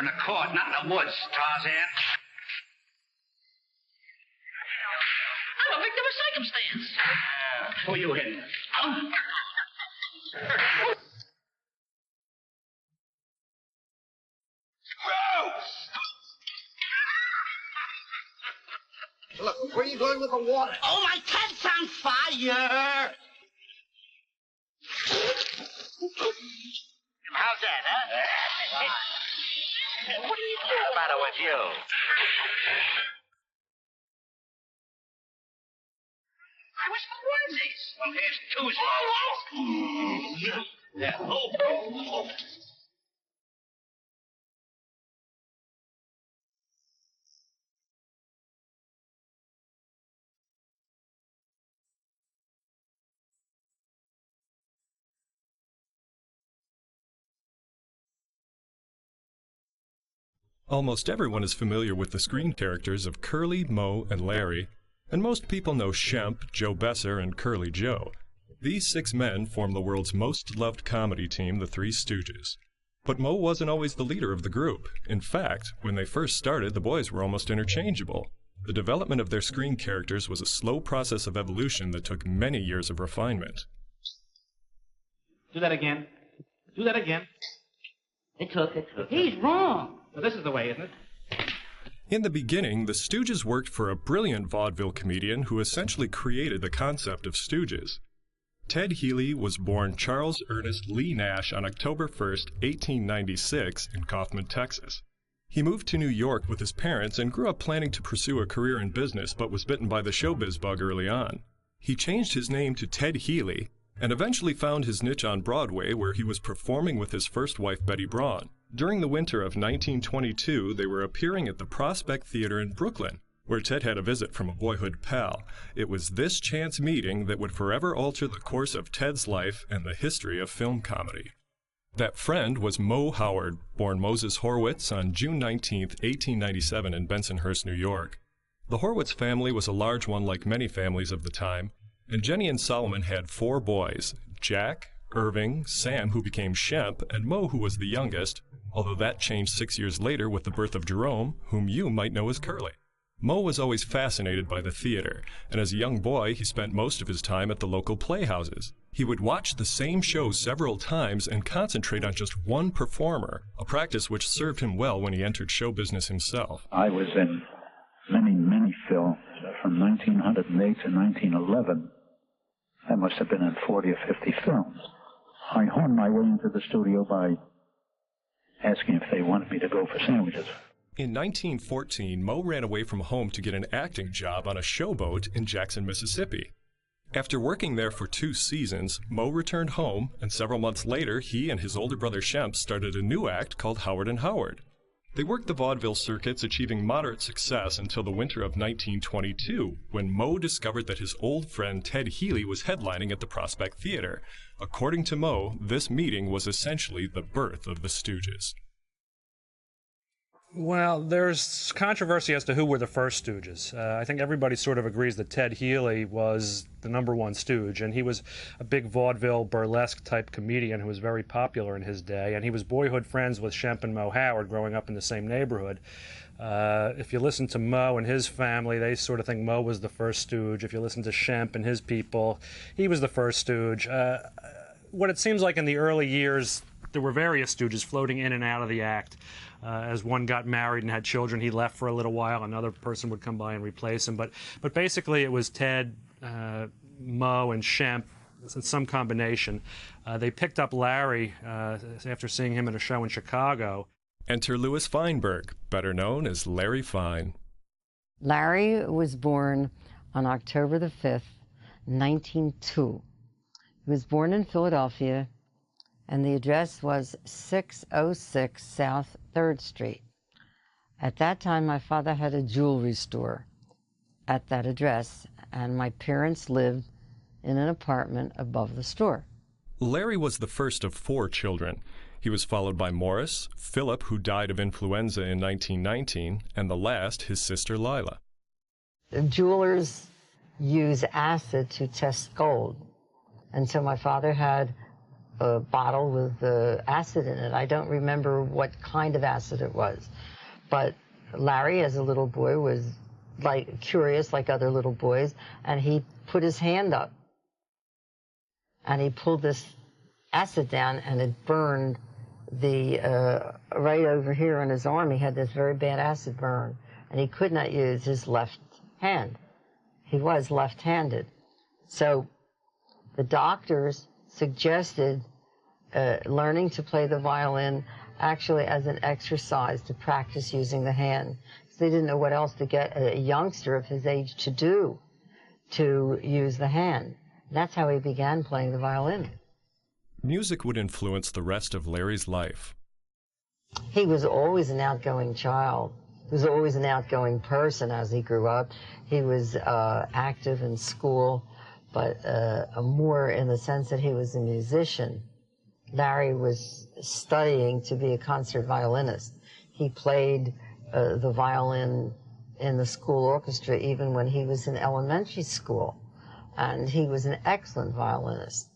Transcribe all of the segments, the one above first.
in the court, not in the woods, Tarzan. I'm a victim of circumstance. Who are you hitting? Look, where are you going with the water? Oh, my tent's on fire! How's that, huh? What are you doing? What's the matter with you? I was for onesies. Well, here's Tuesday. Yeah. Oh. Almost everyone is familiar with the screen characters of Curly, Moe, and Larry, and most people know Shemp, Joe Besser, and Curly Joe. These 6 men form the world's most loved comedy team, the Three Stooges. But Moe wasn't always the leader of the group. In fact, when they first started, the boys were almost interchangeable. The development of their screen characters was a slow process of evolution that took many years of refinement. Do that again. Do that again. It took. He's wrong. So this is the way, isn't it? In the beginning, the Stooges worked for a brilliant vaudeville comedian who essentially created the concept of Stooges. Ted Healy was born Charles Ernest Lee Nash on October 1st, 1896 in Kaufman, Texas. He moved to New York with his parents and grew up planning to pursue a career in business, but was bitten by the showbiz bug early on. He changed his name to Ted Healy and eventually found his niche on Broadway, where he was performing with his first wife, Betty Braun. During the winter of 1922, they were appearing at the Prospect Theater in Brooklyn, where Ted had a visit from a boyhood pal. It was this chance meeting that would forever alter the course of Ted's life and the history of film comedy. That friend was Moe Howard, born Moses Horwitz on June 19, 1897 in Bensonhurst, New York. The Horwitz family was a large one like many families of the time, and Jenny and Solomon had 4 boys, Jack, Irving, Sam, who became Shemp, and Moe, who was the youngest, although that changed 6 years later with the birth of Jerome, whom you might know as Curly. Moe was always fascinated by the theater, and as a young boy, he spent most of his time at the local playhouses. He would watch the same show several times and concentrate on just one performer, a practice which served him well when he entered show business himself. I was in many films from 1908 to 1911. I must have been in 40 or 50 films. I honed my way into the studio by asking if they wanted me to go for sandwiches. In 1914, Moe ran away from home to get an acting job on a showboat in Jackson, Mississippi. After working there for 2 seasons, Moe returned home, and several months later, he and his older brother Shemp started a new act called Howard and Howard. They worked the vaudeville circuits, achieving moderate success until the winter of 1922, when Moe discovered that his old friend Ted Healy was headlining at the Prospect Theater. According to Moe, this meeting was essentially the birth of the Stooges. Well, there's controversy as to who were the first Stooges. I think everybody sort of agrees that Ted Healy was the #1 Stooge, and he was a big vaudeville burlesque-type comedian who was very popular in his day, and he was boyhood friends with Shemp and Moe Howard growing up in the same neighborhood. If you listen to Moe and his family, they sort of think Moe was the first Stooge. If you listen to Shemp and his people, he was the first Stooge. What it seems like in the early years, there were various Stooges floating in and out of the act. As one got married and had children, he left for a little while. Another person would come by and replace him. But basically, it was Ted, Moe, and Shemp, some combination. They picked up Larry after seeing him at a show in Chicago. Enter Louis Feinberg, better known as Larry Fine. Larry was born on October the 5th, 1902. He was born in Philadelphia, and the address was 606 South 3rd Street. At that time, my father had a jewelry store at that address, and my parents lived in an apartment above the store. Larry was the first of 4 children. He was followed by Morris, Philip, who died of influenza in 1919, and the last, his sister Lila. The jewelers use acid to test gold, and so my father had a bottle with acid in it. I don't remember what kind of acid it was. But Larry, as a little boy, was curious like other little boys, and he put his hand up and he pulled this acid down, and it burned right over here on his arm. He had this very bad acid burn, and he could not use his left hand. He was left-handed. So the doctors suggested learning to play the violin actually as an exercise to practice using the hand. So they didn't know what else to get a youngster of his age to do to use the hand. And that's how he began playing the violin. Music would influence the rest of Larry's life. He was always an outgoing child. He was always an outgoing person as he grew up. He was active in school, but more in the sense that he was a musician. Larry was studying to be a concert violinist. He played the violin in the school orchestra even when he was in elementary school, and he was an excellent violinist.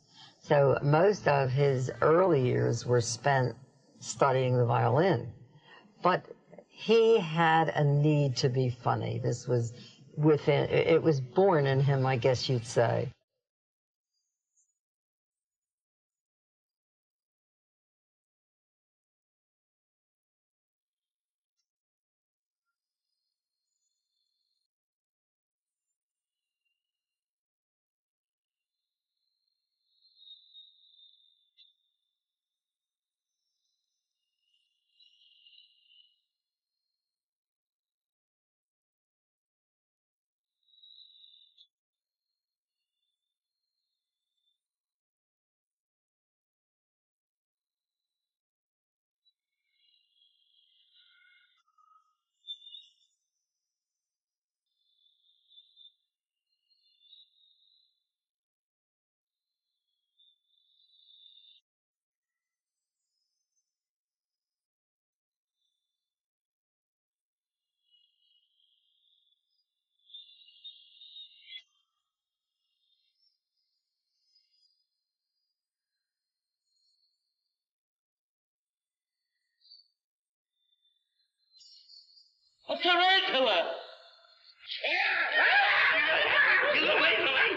So most of his early years were spent studying the violin. But he had a need to be funny. This was within, it was born in him, I guess you'd say. A tarantula! Get away from me!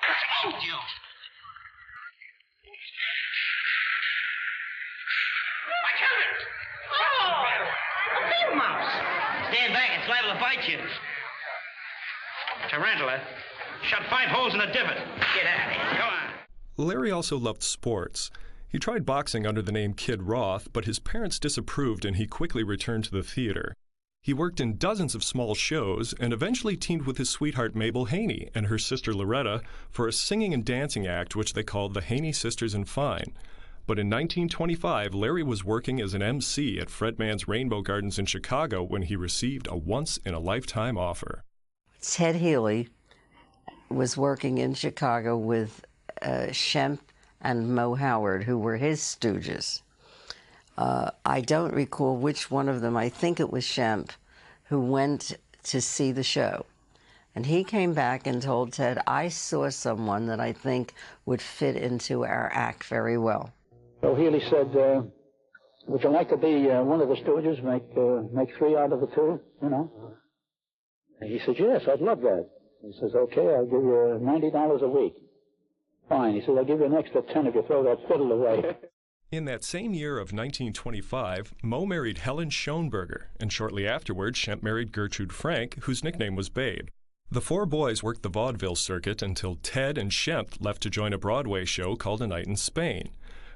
What's wrong with you? I killed it! Oh! A field mouse! Stand back, it's liable to bite you. Tarantula. Shot 5 holes in a divot. Get out of here. Go on. Larry also loved sports. He tried boxing under the name Kid Roth, but his parents disapproved and he quickly returned to the theater. He worked in dozens of small shows and eventually teamed with his sweetheart Mabel Haney and her sister Loretta for a singing and dancing act which they called the Haney Sisters in Fine. But in 1925, Larry was working as an MC at Fred Mann's Rainbow Gardens in Chicago when he received a once-in-a-lifetime offer. Ted Healy was working in Chicago with Shemp and Moe Howard, who were his Stooges. I don't recall which one of them, I think it was Shemp, who went to see the show. And he came back and told Ted, I saw someone that I think would fit into our act very well. So Healy said, would you like to be one of the Stooges, make 3 out of the 2, you know? And he said, yes, I'd love that. He says, okay, I'll give you $90 a week. Fine. He said, I'll give you an extra 10 if you throw that fiddle away. In that same year of 1925, Moe married Helen Schoenberger, and shortly afterward, Shemp married Gertrude Frank, whose nickname was Babe. The 4 boys worked the vaudeville circuit until Ted and Shemp left to join a Broadway show called A Night in Spain.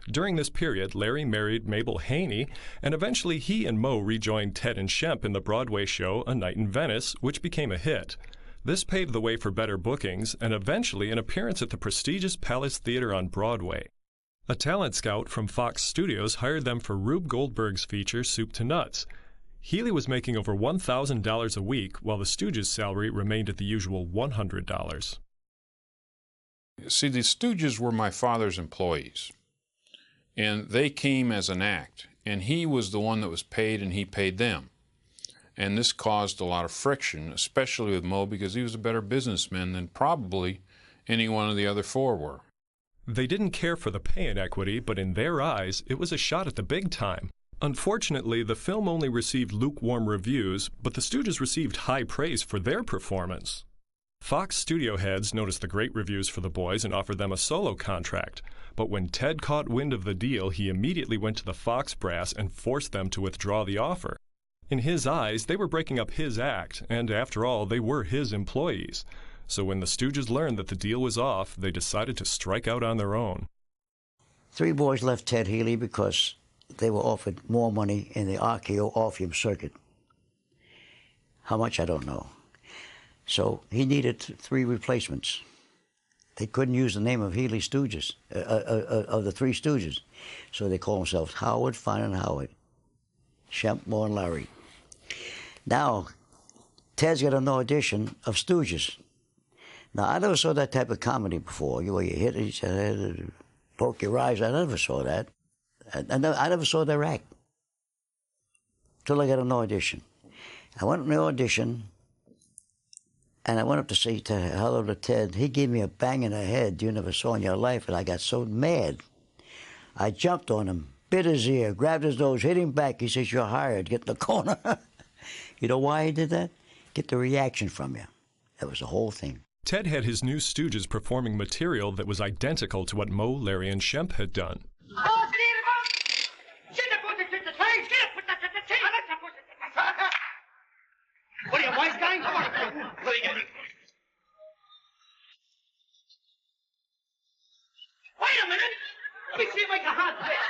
During this period, Larry married Mabel Haney, and eventually he and Moe rejoined Ted and Shemp in the Broadway show A Night in Venice, which became a hit. This paved the way for better bookings and eventually an appearance at the prestigious Palace Theater on Broadway. A talent scout from Fox Studios hired them for Rube Goldberg's feature Soup to Nuts. Healy was making over $1,000 a week, while the Stooges' salary remained at the usual $100. See, the Stooges were my father's employees, and they came as an act, and he was the one that was paid, and he paid them. And this caused a lot of friction, especially with Moe, because he was a better businessman than probably any one of the other four were. They didn't care for the pay inequity, but in their eyes, it was a shot at the big time. Unfortunately, the film only received lukewarm reviews, but the Stooges received high praise for their performance. Fox studio heads noticed the great reviews for the boys and offered them a solo contract. But when Ted caught wind of the deal, he immediately went to the Fox brass and forced them to withdraw the offer. In his eyes, they were breaking up his act, and after all, they were his employees. So when the Stooges learned that the deal was off, they decided to strike out on their own. 3 boys left Ted Healy because they were offered more money in the RKO Orpheum circuit. How much, I don't know. So he needed 3 replacements. They couldn't use the name of Healy Stooges, of the 3 Stooges. So they called themselves Howard, Fine, and Howard. Shemp, Moe, and Larry. Now, Ted's got an audition of Stooges. Now, I never saw that type of comedy before. You hit each other, poke your eyes. I never saw that. I never saw their act till I got an audition. I went on the audition, and I went up to say hello to Ted. He gave me a bang in the head you never saw in your life, and I got so mad. I jumped on him, bit his ear, grabbed his nose, hit him back. He says, "You're hired. Get in the corner." You know why he did that? Get the reaction from you. That was the whole thing. Ted had his new Stooges performing material that was identical to what Moe, Larry, and Shemp had done. What are you, wise guy? Come on. What are you gonna do? Wait a minute. Let me see you make a hot fist.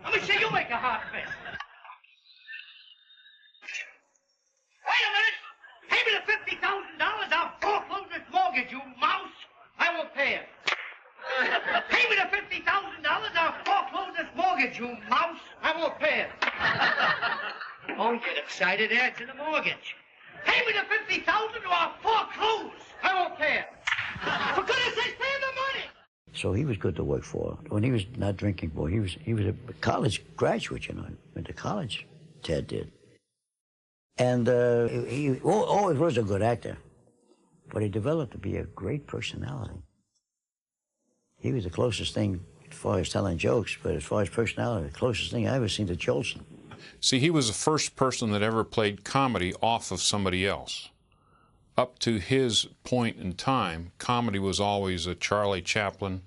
Let me see you make a hot fist. Wait a minute. Pay me the $50,000. I'll foreclose this mortgage, you mouse. I won't pay it. Pay me the $50,000. I'll foreclose this mortgage, you mouse. I won't pay it. Oh, get excited. Answer the mortgage. Pay me the $50,000 or I'll foreclose. I won't pay it. For goodness sake, pay the money. So he was good to work for. When he was not drinking, boy, he was a college graduate, you know. Went to college. Ted did. And he always was a good actor. But he developed to be a great personality. He was the closest thing as far as telling jokes, but as far as personality, the closest thing I ever seen to Jolson. See, he was the first person that ever played comedy off of somebody else. Up to his point in time, comedy was always a Charlie Chaplin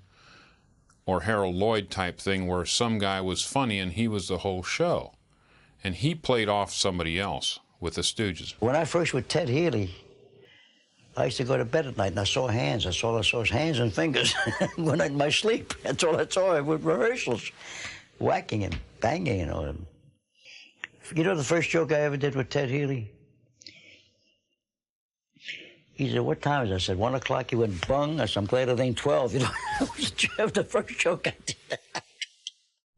or Harold Lloyd type thing where some guy was funny and he was the whole show. And he played off somebody else with the Stooges. When I first with Ted Healy, I used to go to bed at night and I saw hands. I saw his hands and fingers when in my sleep. That's all I saw with rehearsals. Whacking and banging and all. You know the first joke I ever did with Ted Healy? He said, "What time is it?" I said, 1 o'clock. He went, "Bung." I said, "I'm glad it ain't 12. You know, that was the first joke I did.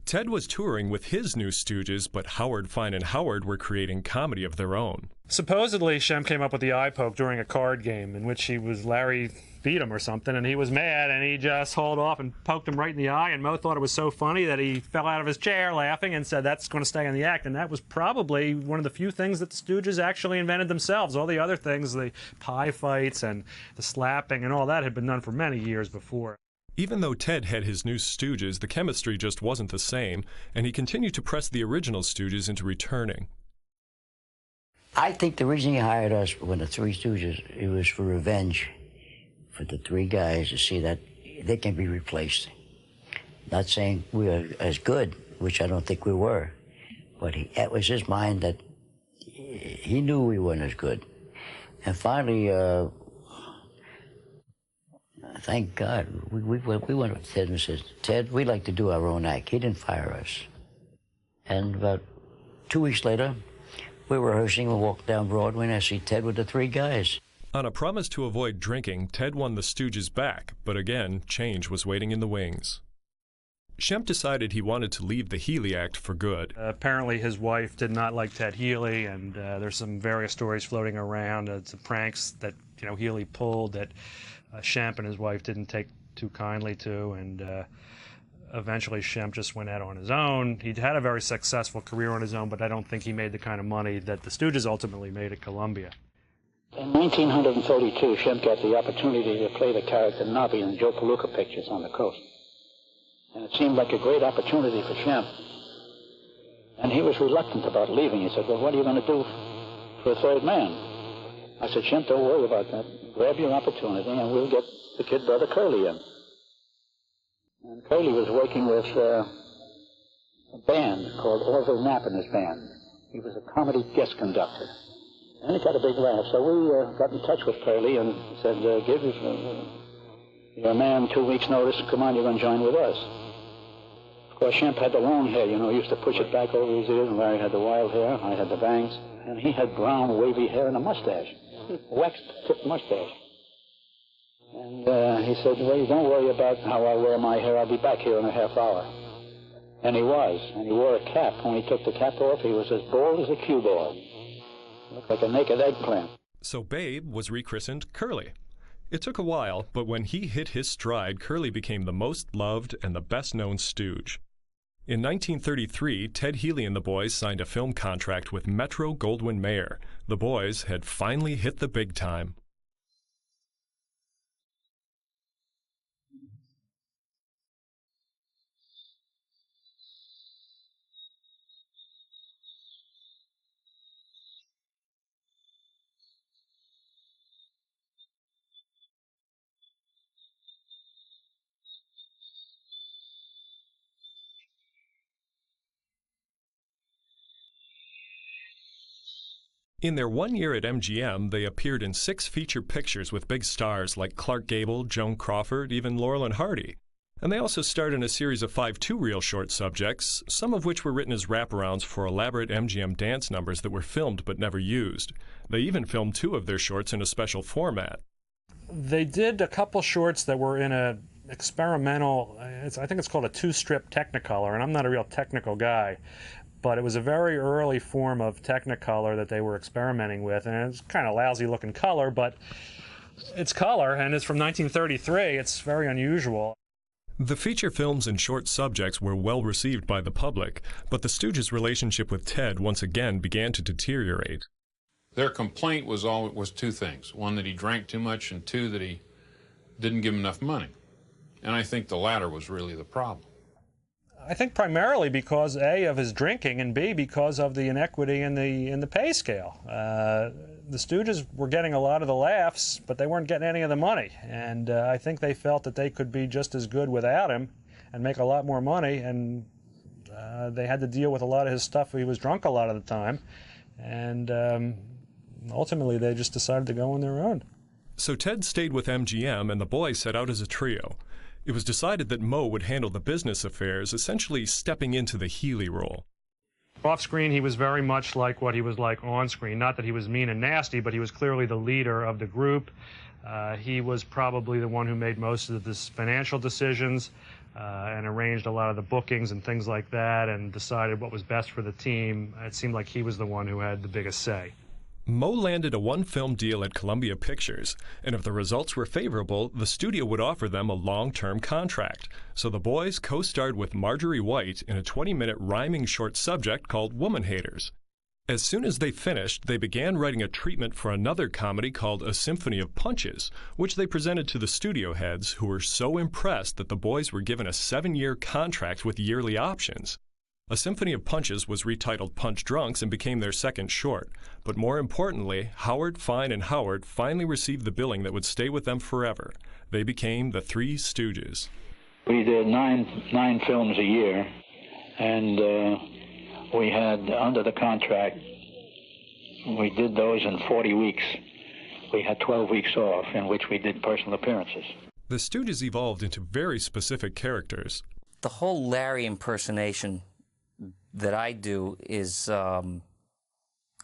Ted was touring with his new Stooges, but Howard, Fine, and Howard were creating comedy of their own. Supposedly, Shemp came up with the eye poke during a card game in which Larry beat him or something, and he was mad, and he just hauled off and poked him right in the eye, and Moe thought it was so funny that he fell out of his chair laughing and said, "That's going to stay in the act," and that was probably one of the few things that the Stooges actually invented themselves. All the other things, the pie fights and the slapping and all that had been done for many years before. Even though Ted had his new Stooges, the chemistry just wasn't the same, and he continued to press the original Stooges into returning. I think the reason he hired us when the 3 Stooges, it was for revenge for the 3 guys to see that they can be replaced. Not saying we are as good, which I don't think we were, but that was his mind that he knew we weren't as good. And finally, thank God, we went to Ted and said, "Ted, we like to do our own act." He didn't fire us. And about 2 weeks later, we were rehearsing, we walked down Broadway, and I see Ted with the 3 guys. On a promise to avoid drinking, Ted won the Stooges back, but again, change was waiting in the wings. Shemp decided he wanted to leave the Healy act for good. Apparently his wife did not like Ted Healy, and there's some various stories floating around, some pranks that Healy pulled that Shemp and his wife didn't take too kindly to, and eventually Shemp just went out on his own. He'd had a very successful career on his own, but I don't think he made the kind of money that the Stooges ultimately made at Columbia. In 1932, Shemp got the opportunity to play the character Nobby in Joe Palooka pictures on the coast. And it seemed like a great opportunity for Shemp. And he was reluctant about leaving. He said, well, what are you going to do for a third man? I said, Shemp, don't worry about that. Grab your opportunity and we'll get the kid brother Curley in. And Curley was working with a band called Orville Knapp and his band. He was a comedy guest conductor. And he got a big laugh. So we got in touch with Curley and said, give your man 2 weeks' notice. Come on, you're going to join with us. Of course, Shemp had the long hair, you know. He used to push it back over his ears, and Larry had the wild hair. I had the bangs. And he had brown, wavy hair and a mustache. Waxed-tipped mustache. And he said, well, don't worry about how I wear my hair. I'll be back here in a half hour. And he was. And he wore a cap. When he took the cap off, he was as bald as a cue ball. Looked like a naked eggplant. So Babe was rechristened Curly. It took a while, but when he hit his stride, Curly became the most loved and the best-known Stooge. In 1933, Ted Healy and the boys signed a film contract with Metro-Goldwyn-Mayer. The boys had finally hit the big time. In their 1 year at MGM, they appeared in 6 feature pictures with big stars like Clark Gable, Joan Crawford, even Laurel and Hardy. And they also starred in a series of 5 two-reel short subjects, some of which were written as wraparounds for elaborate MGM dance numbers that were filmed but never used. They even filmed 2 of their shorts in a special format. They did a couple shorts that were in a experimental, I think it's called a 2-strip Technicolor, and I'm not a real technical guy. But it was a very early form of Technicolor that they were experimenting with, and it's kind of lousy-looking color, but it's color, and it's from 1933. It's very unusual. The feature films and short subjects were well received by the public, but the Stooges' relationship with Ted once again began to deteriorate. Their complaint was 2 things. 1, that he drank too much, and 2, that he didn't give him enough money. And I think the latter was really the problem. I think primarily because A, of his drinking, and B, because of the inequity in the pay scale. The Stooges were getting a lot of the laughs, but they weren't getting any of the money. And I think they felt that they could be just as good without him and make a lot more money. And they had to deal with a lot of his stuff. He was drunk a lot of the time. And ultimately, they just decided to go on their own. So Ted stayed with MGM, and the boys set out as a trio. It was decided that Moe would handle the business affairs, essentially stepping into the Healy role. Off-screen, he was very much like what he was like on-screen. Not that he was mean and nasty, but he was clearly the leader of the group. He was probably the one who made most of the financial decisions and arranged a lot of the bookings and things like that and decided what was best for the team. It seemed like he was the one who had the biggest say. Moe landed a 1-film deal at Columbia Pictures, and if the results were favorable, the studio would offer them a long-term contract. So the boys co-starred with Marjorie White in a 20-minute rhyming short subject called Woman Haters. As soon as they finished, they began writing a treatment for another comedy called A Symphony of Punches, which they presented to the studio heads, who were so impressed that the boys were given a 7-year contract with yearly options. A Symphony of Punches was retitled Punch Drunks and became their second short. But more importantly, Howard, Fine, and Howard finally received the billing that would stay with them forever. They became the 3 Stooges. We did nine films a year, and we had, under the contract, we did those in 40 weeks. We had 12 weeks off, in which we did personal appearances. The Stooges evolved into very specific characters. The whole Larry impersonation that I do is,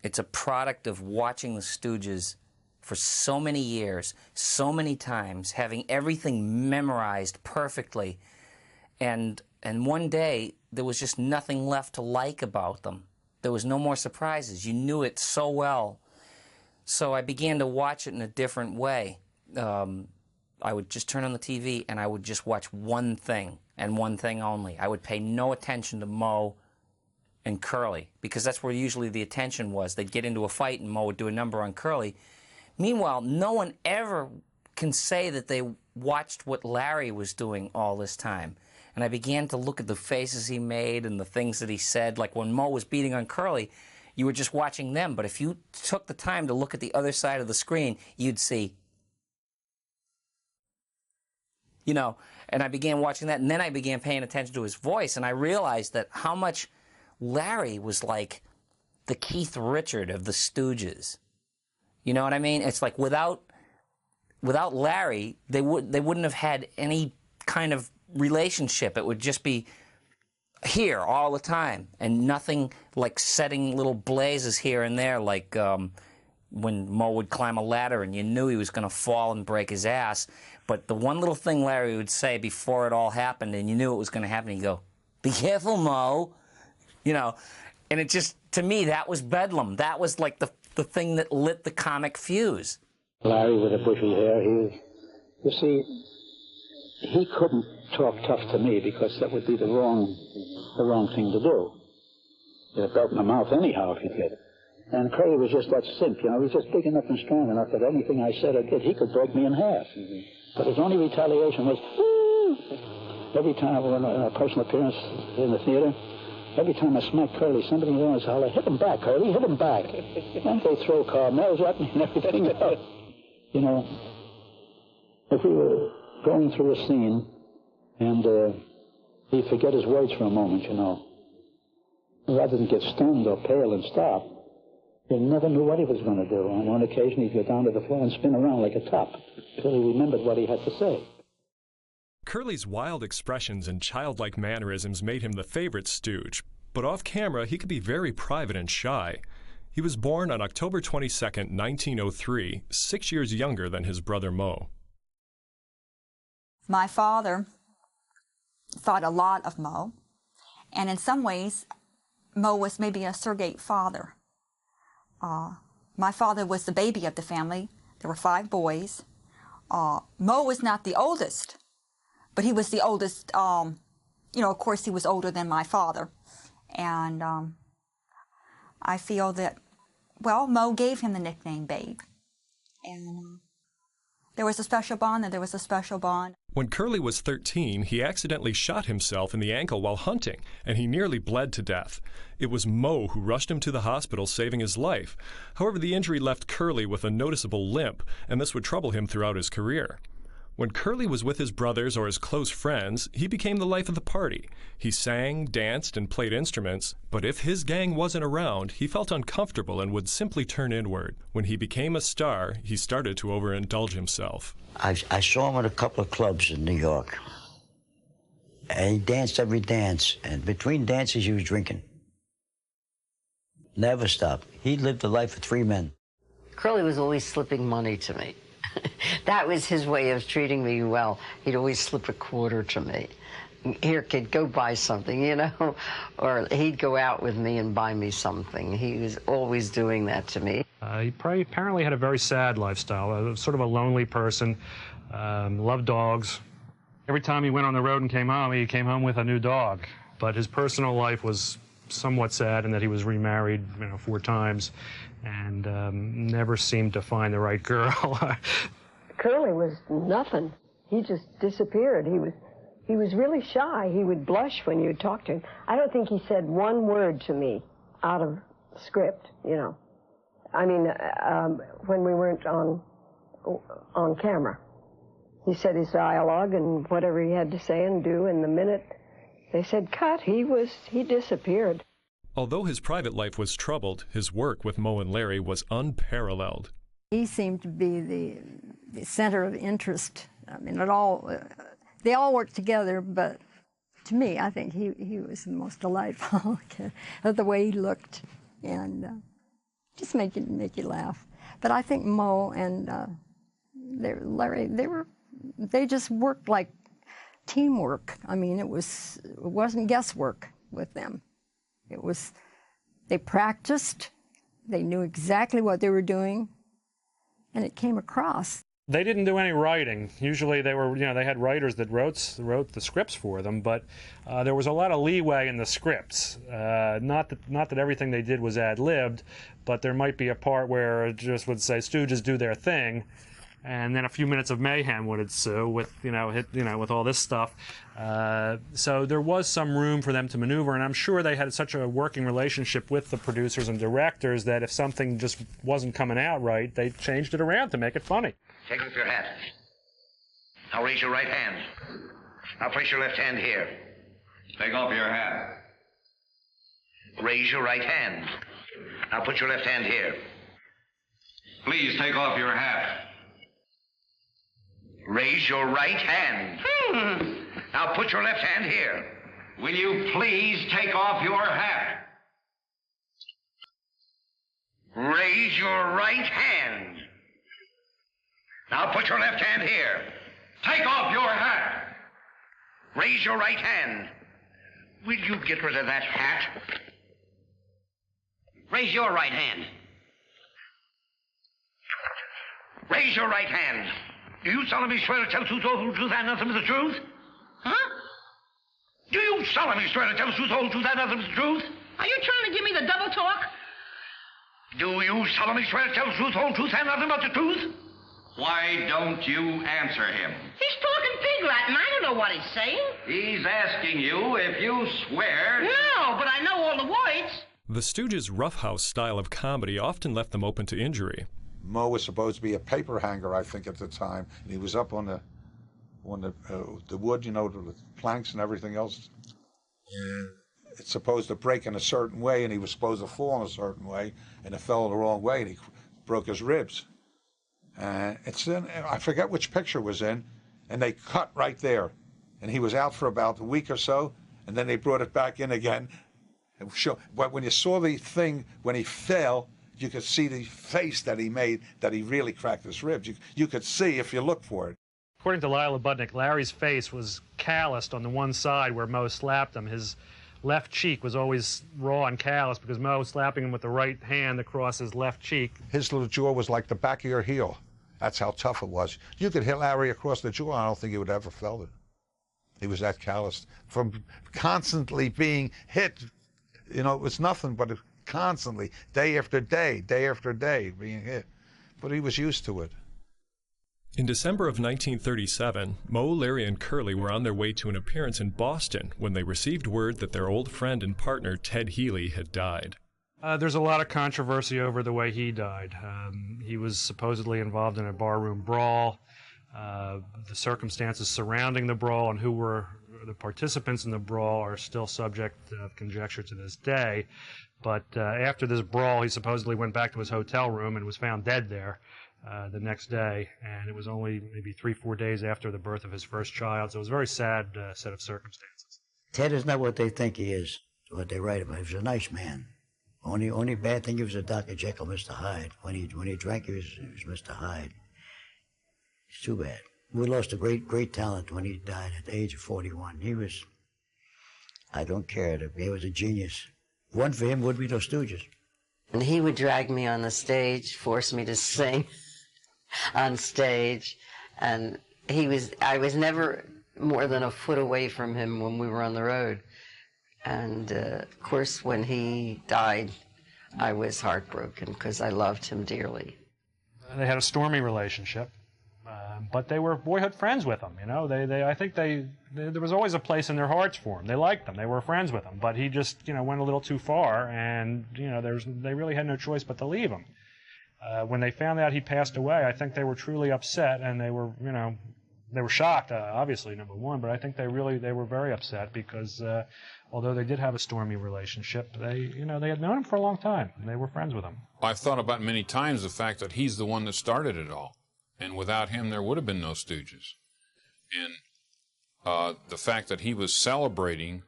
it's a product of watching the Stooges for so many years, so many times, having everything memorized perfectly. And one day, there was just nothing left to like about them. There was no more surprises. You knew it so well. So I began to watch it in a different way. I would just turn on the TV and I would just watch one thing. and one thing only. I would pay no attention to Moe and Curly, because that's where usually the attention was. They'd get into a fight and Moe would do a number on Curly. Meanwhile, no one ever can say that they watched what Larry was doing all this time. And I began to look at the faces he made and the things that he said. Like when Moe was beating on Curly, you were just watching them. But if you took the time to look at the other side of the screen, you'd see, you know, and I began watching that. And then I began paying attention to his voice. And I realized that how much Larry was like the Keith Richard of the Stooges. You know what I mean? It's like without Larry, they wouldn't have had any kind of relationship. It would just be here all the time, and nothing like setting little blazes here and there, like when Moe would climb a ladder and you knew he was going to fall and break his ass. But the one little thing Larry would say before it all happened, and you knew it was going to happen, he'd go, "Be careful, Moe." You know, and it just, to me, that was bedlam. That was like the thing that lit the comic fuse. Larry with the bushy hair, you see, he couldn't talk tough to me because that would be the wrong thing to do. You'd have broken my mouth anyhow if you did. And Curly was just that simp, you know. He was just big enough and strong enough that anything I said or did, he could break me in half. But his only retaliation was, woo! Every time I went on a personal appearance in the theater, every time I smacked Curly, somebody would always holler, "Hit him back, Curly, hit him back." And they'd throw caramels at me and everything else. You know, if we were going through a scene and he'd forget his words for a moment, you know, rather than get stunned or pale and stop, you never knew what he was going to do. On one occasion, he'd go down to the floor and spin around like a top until he remembered what he had to say. Curly's wild expressions and childlike mannerisms made him the favorite Stooge, but off camera he could be very private and shy. He was born on October 22nd, 1903, 6 years younger than his brother Moe. My father thought a lot of Moe, and in some ways, Moe was maybe a surrogate father. My father was the baby of the family. There were 5 boys. Moe was not the oldest, but he was the oldest. You know, of course, he was older than my father. And I feel that, well, Moe gave him the nickname Babe. And there was a special bond, and there was a special bond. When Curly was 13, he accidentally shot himself in the ankle while hunting, and he nearly bled to death. It was Moe who rushed him to the hospital, saving his life. However, the injury left Curly with a noticeable limp, and this would trouble him throughout his career. When Curly was with his brothers or his close friends, he became the life of the party. He sang, danced, and played instruments, but if his gang wasn't around, he felt uncomfortable and would simply turn inward. When he became a star, he started to overindulge himself. I saw him at a couple of clubs in New York, and he danced every dance, and between dances he was drinking. Never stopped. He lived the life of 3 men. Curly was always slipping money to me. That was his way of treating me well. He'd always slip a quarter to me. "Here, kid, go buy something," you know? Or he'd go out with me and buy me something. He was always doing that to me. He apparently had a very sad lifestyle, sort of a lonely person, loved dogs. Every time he went on the road and came home with a new dog. But his personal life was somewhat sad in that he was remarried, 4 times, and never seemed to find the right girl. Curly was nothing. He just disappeared. He was really shy. He would blush when you talked to him. I don't think he said one word to me out of script, you know. I mean, when we weren't on camera. He said his dialogue and whatever he had to say and do, and the minute they said cut, he disappeared. Although his private life was troubled, his work with Moe and Larry was unparalleled. He seemed to be the center of interest. I mean, they all worked together, but to me, I think he was the most delightful. The way he looked, and just make you laugh. But I think Moe and Larry, they just worked like teamwork. I mean, it wasn't guesswork with them. They practiced, they knew exactly what they were doing, and it came across. They didn't do any writing. Usually they were, they had writers that wrote the scripts for them, but there was a lot of leeway in the scripts. Not that everything they did was ad-libbed, but there might be a part where it just would say Stooges do their thing, and then a few minutes of mayhem would ensue with with all this stuff. So there was some room for them to maneuver, and I'm sure they had such a working relationship with the producers and directors that if something just wasn't coming out right, they changed it around to make it funny. Take off your hat. Now raise your right hand. Now place your left hand here. Take off your hat. Raise your right hand. Now put your left hand here. Please take off your hat. Raise your right hand. Now put your left hand here. Will you please take off your hat? Raise your right hand. Now put your left hand here. Take off your hat. Raise your right hand. Will you get rid of that hat? Raise your right hand. Raise your right hand. Do you solemnly swear to tell the truth, the whole truth, and nothing but the truth? Huh? Do you solemnly swear to tell the truth, the whole truth, and nothing but the truth? Are you trying to give me the double talk? Do you solemnly swear to tell the truth, the whole truth, and nothing but the truth? Why don't you answer him? He's talking pig Latin. I don't know what he's saying. He's asking you if you swear... No, but I know all the words. The Stooges' roughhouse style of comedy often left them open to injury. Moe was supposed to be a paper hanger, I think, at the time. And he was up on the wood, the planks and everything else. And it's supposed to break in a certain way, and he was supposed to fall in a certain way, and it fell the wrong way, and he broke his ribs. It's in, I forget which picture was in, and they cut right there. And he was out for about a week or so, and then they brought it back in again. But when you saw the thing, when he fell, you could see the face that he made, that he really cracked his ribs. You could see if you look for it. According to Lila Budnick, Larry's face was calloused on the one side where Moe slapped him. His left cheek was always raw and calloused because Moe was slapping him with the right hand across his left cheek. His little jaw was like the back of your heel. That's how tough it was. You could hit Larry across the jaw, I don't think he would ever felt it. He was that calloused. From constantly being hit, it was nothing but constantly, day after day being hit. But he was used to it. In December of 1937, Moe, Larry, and Curley were on their way to an appearance in Boston when they received word that their old friend and partner, Ted Healy, had died. There's a lot of controversy over the way he died. He was supposedly involved in a barroom brawl. The circumstances surrounding the brawl and who were the participants in the brawl are still subject of conjecture to this day. But after this brawl, he supposedly went back to his hotel room and was found dead there the next day. And it was only maybe 3-4 days after the birth of his first child. So it was a very sad set of circumstances. Ted is not what they think he is, what they write about. He was a nice man. Only bad thing, he was a Dr. Jekyll, Mr. Hyde. When he drank, he was Mr. Hyde. It's too bad. We lost a great talent when he died at the age of 41. He was, I don't care, he was a genius. One for him would be those Stooges. And he would drag me on the stage, force me to sing on stage, and I was never more than a foot away from him when we were on the road. And, of course, when he died, I was heartbroken because I loved him dearly. They had a stormy relationship, but they were boyhood friends with him, I think there was always a place in their hearts for him. They liked him. They were friends with him. But he just, went a little too far, and, they really had no choice but to leave him. When they found out he passed away, I think they were truly upset, and they were, they were shocked, obviously, number one, but I think they were very upset because although they did have a stormy relationship, they had known him for a long time, and they were friends with him. I've thought about many times the fact that he's the one that started it all, and without him there would have been no Stooges. And the fact that he was celebrating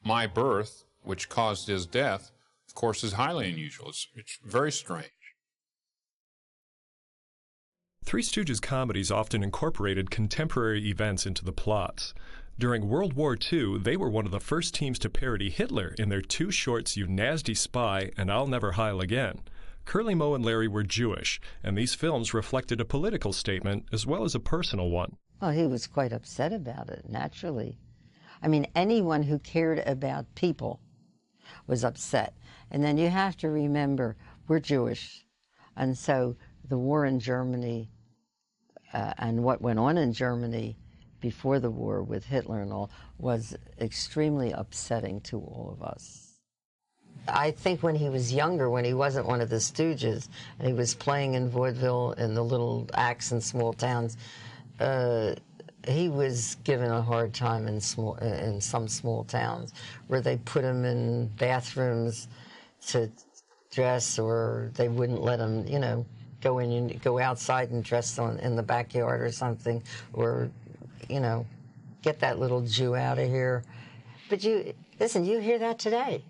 my birth, which caused his death, of course, is highly unusual. It's very strange. Three Stooges comedies often incorporated contemporary events into the plots. During World War II, they were one of the first teams to parody Hitler in their two shorts, You Nasty Spy and I'll Never Heil Again. Curly, Moe, and Larry were Jewish, and these films reflected a political statement as well as a personal one. Well, he was quite upset about it, naturally. I mean, anyone who cared about people was upset. And then you have to remember, we're Jewish. And so the war in Germany and what went on in Germany before the war with Hitler and all was extremely upsetting to all of us. I think when he was younger, when he wasn't one of the Stooges, and he was playing in vaudeville in the little acts in small towns, he was given a hard time in some small towns where they put him in bathrooms to dress, or they wouldn't let him, you know, go outside and dress in the backyard or something, or, you know, get that little Jew out of here. But listen, you hear that today.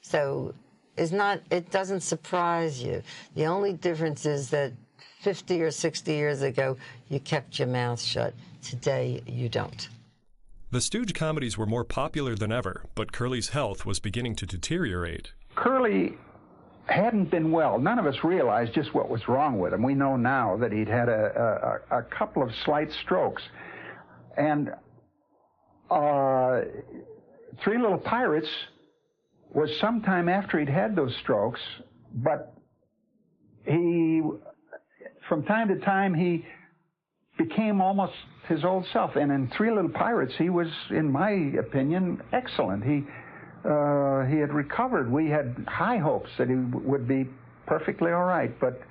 So it doesn't surprise you. The only difference is that 50 or 60 years ago, you kept your mouth shut. Today, you don't. The Stooge comedies were more popular than ever, but Curly's health was beginning to deteriorate. Curly hadn't been well. None of us realized just what was wrong with him. We know now that he'd had a couple of slight strokes. And Three Little Pirates was sometime after he'd had those strokes, but from time to time, he became almost his old self. And in Three Little Pirates, he was, in my opinion, excellent. He had recovered. We had high hopes that he would be perfectly all right, but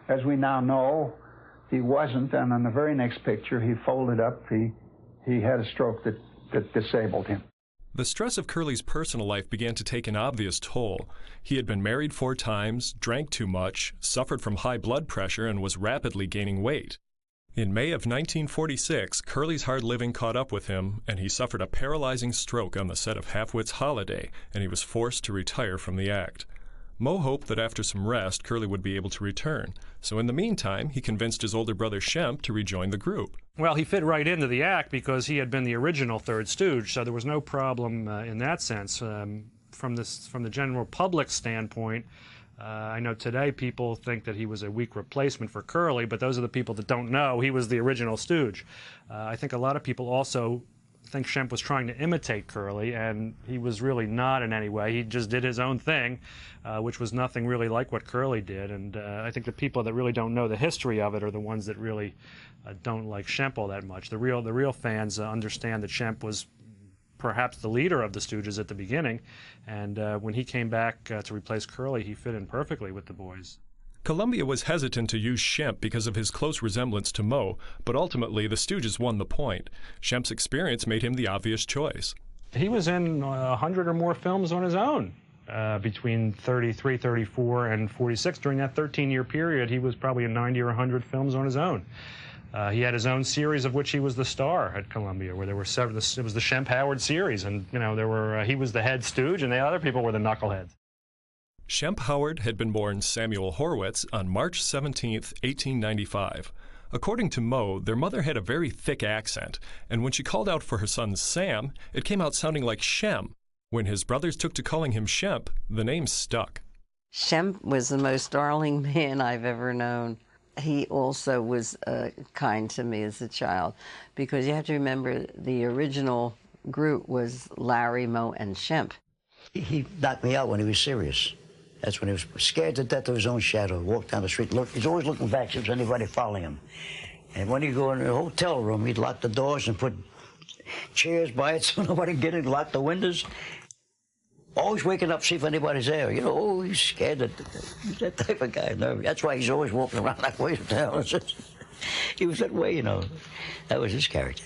as we now know, he wasn't. And in the very next picture, he folded up. He had a stroke that disabled him. The stress of Curly's personal life began to take an obvious toll. He had been married 4 times, drank too much, suffered from high blood pressure, and was rapidly gaining weight. In May of 1946, Curly's hard living caught up with him, and he suffered a paralyzing stroke on the set of Half-Wit's Holiday, and he was forced to retire from the act. Moe hoped that after some rest, Curly would be able to return. So in the meantime, he convinced his older brother Shemp to rejoin the group. Well, he fit right into the act because he had been the original third Stooge, so there was no problem in that sense. From the general public standpoint, I know today people think that he was a weak replacement for Curly, but those are the people that don't know he was the original Stooge. I think a lot of people also think Shemp was trying to imitate Curly, and he was really not in any way. He just did his own thing, which was nothing really like what Curly did. And I think the people that really don't know the history of it are the ones that really don't like Shemp all that much. The real fans understand that Shemp was perhaps the leader of the Stooges at the beginning, and when he came back to replace Curly, he fit in perfectly with the boys. Columbia was hesitant to use Shemp because of his close resemblance to Moe, but ultimately the Stooges won the point. Shemp's experience made him the obvious choice. He was in 100 or more films on his own between 33, 34, and 46. During that 13-year period, he was probably in 90 or 100 films on his own. He had his own series of which he was the star at Columbia, where there were several. It was the Shemp Howard series, and you know there were he was the head Stooge, and the other people were the knuckleheads. Shemp Howard had been born Samuel Horwitz on March 17, 1895. According to Moe, their mother had a very thick accent, and when she called out for her son Sam, it came out sounding like Shem. When his brothers took to calling him Shemp, the name stuck. Shemp was the most darling man I've ever known. He also was kind to me as a child, because you have to remember the original group was Larry, Moe, and Shemp. He knocked me out when he was serious. That's when he was scared to death of his own shadow. Walked down the street, he's always looking back, see if there's anybody following him. And when he'd go in the hotel room, he'd lock the doors and put chairs by it so nobody could get in, lock the windows. Always waking up, see if anybody's there. You know, he's scared. He's that type of guy. That's why he's always walking around that way. He was that way, you know. That was his character.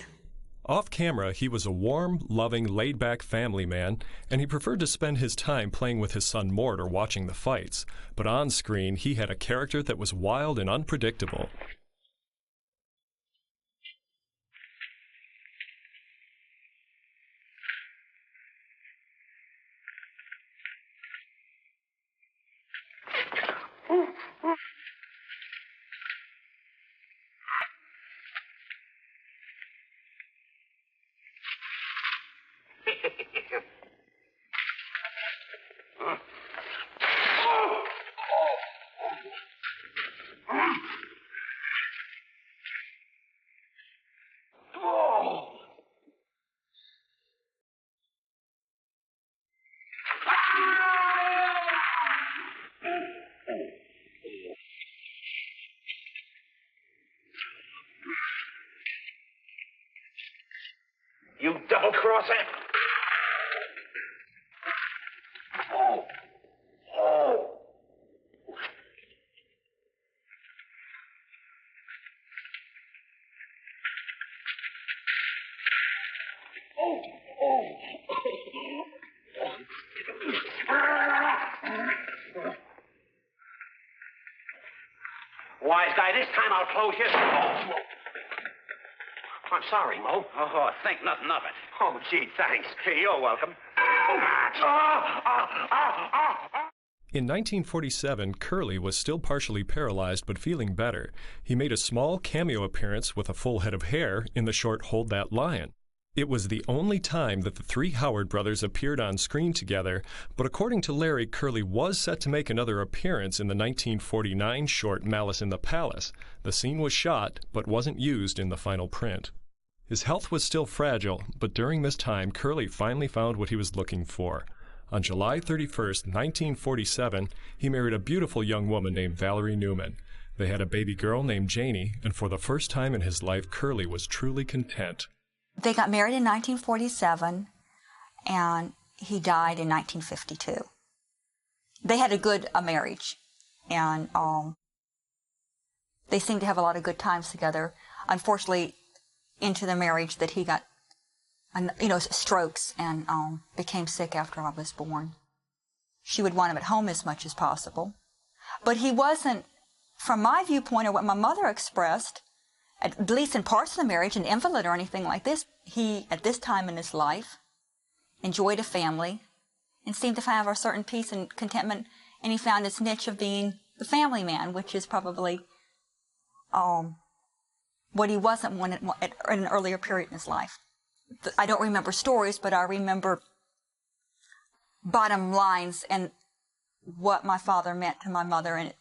Off camera, he was a warm, loving, laid-back family man, and he preferred to spend his time playing with his son Mort or watching the fights. But on screen, he had a character that was wild and unpredictable. You double-crosser! Oh! Oh! Oh! Oh! Wise guy, this time I'll close you. Oh. I'm sorry, Mo. Oh, think nothing of it. Oh, gee, thanks. You're welcome. In 1947, Curley was still partially paralyzed but feeling better. He made a small cameo appearance with a full head of hair in the short Hold That Lion. It was the only time that the three Howard brothers appeared on screen together, but according to Larry, Curley was set to make another appearance in the 1949 short Malice in the Palace. The scene was shot, but wasn't used in the final print. His health was still fragile, but during this time, Curley finally found what he was looking for. On July 31st, 1947, he married a beautiful young woman named Valerie Newman. They had a baby girl named Janie, and for the first time in his life, Curley was truly content. They got married in 1947, and he died in 1952. They had a good marriage, and they seemed to have a lot of good times together. Unfortunately, into the marriage that he got, strokes and became sick after I was born. She would want him at home as much as possible. But he wasn't, from my viewpoint or what my mother expressed, at least in parts of the marriage, an invalid or anything like this. He, at this time in his life, enjoyed a family and seemed to have a certain peace and contentment, and he found his niche of being the family man, which is probably what he wasn't at an earlier period in his life. I don't remember stories, but I remember bottom lines and what my father meant to my mother. And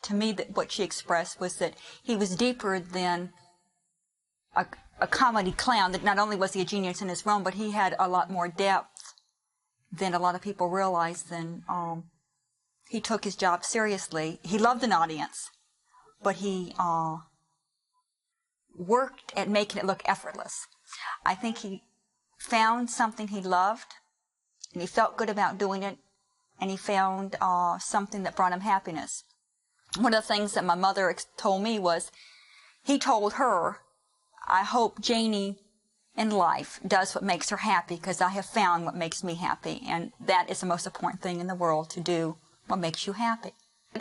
to me, what she expressed was that he was deeper than a comedy clown. That not only was he a genius in his own, but he had a lot more depth than a lot of people realize. Then he took his job seriously. He loved an audience, but he worked at making it look effortless. I think he found something he loved, and he felt good about doing it, and he found something that brought him happiness. One of the things that my mother told me was, he told her, I hope Janie in life does what makes her happy, because I have found what makes me happy, and that is the most important thing in the world, to do what makes you happy.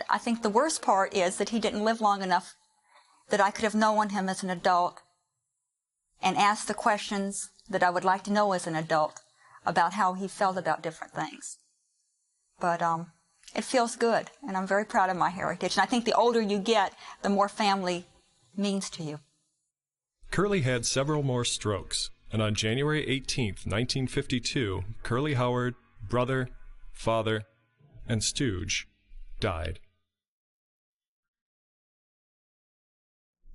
I think the worst part is that he didn't live long enough that I could have known him as an adult and asked the questions that I would like to know as an adult about how he felt about different things. But it feels good, and I'm very proud of my heritage. And I think the older you get, the more family means to you. Curley had several more strokes, and on January 18th, 1952, Curley Howard, brother, father, and Stooge died.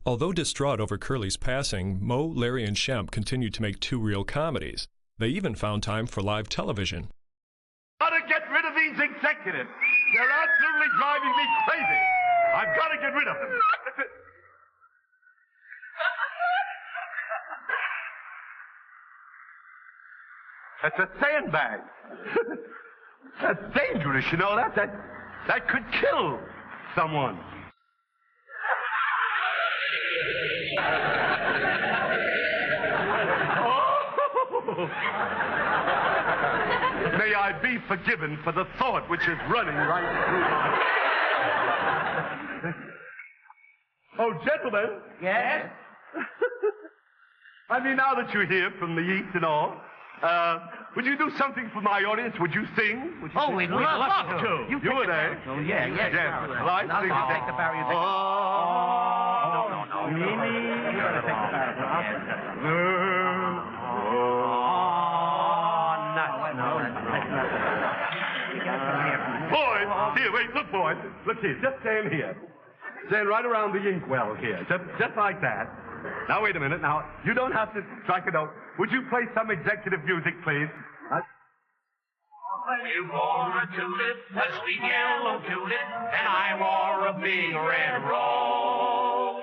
Although distraught over Curley's passing, Moe, Larry, and Shemp continued to make two-reel comedies. They even found time for live television. Got to get rid of these executives. They're absolutely driving me crazy. I've got to get rid of them. That's a sandbag. That's dangerous, you know that? That could kill someone. May I be forgiven for the thought which is running right through my... Oh, gentlemen. Yes? I mean, now that you're here from the East and all, would you do something for my audience? Would you sing? We'd love to. You would, eh? Oh, yeah. Well, I sing. I'll take the barrier. No. You gotta take the barrier. Boys, here, wait, look, boys. Look here, just stand here. Stand right around the inkwell here, just like that. Now, wait a minute. Now, you don't have to strike a note. Would you play some executive music, please? You wore a tulip, a sweet yellow tulip, and I wore a big red rose.